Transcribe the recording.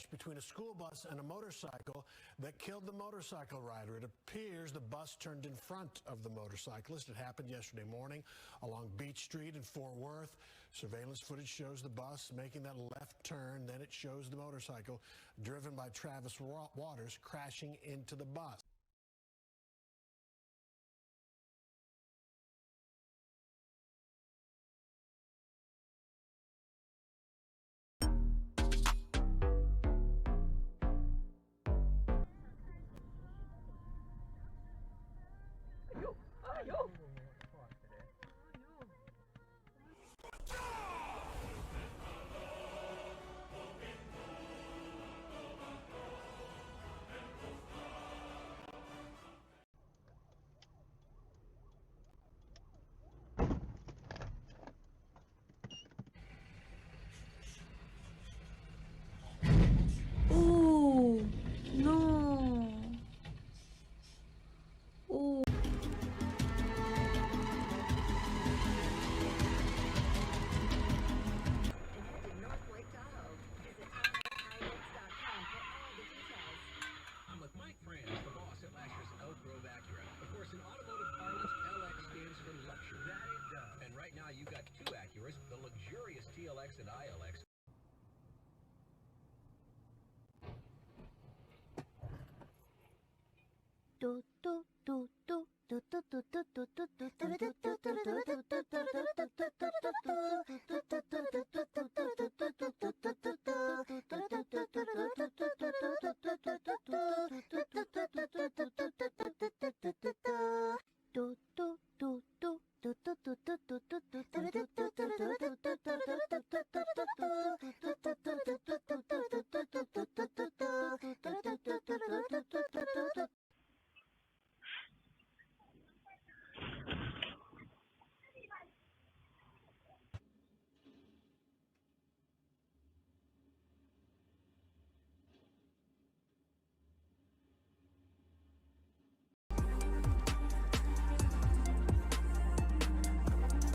between a school bus and a motorcycle that killed the motorcycle rider. It appears the bus turned in front of the motorcyclist. It happened yesterday morning along Beach Street in Fort Worth. Surveillance footage shows the bus making that left turn. Then it shows the motorcycle driven by Travis Waters crashing into the bus. Oh, no. Oh. I'm with Mike France, the boss at Lasher's Elk Grove Acura. Of course, in automotive parlance, LX stands for luxury. That it does. And right now, you've got two Acuras, the luxurious TLX and ILX.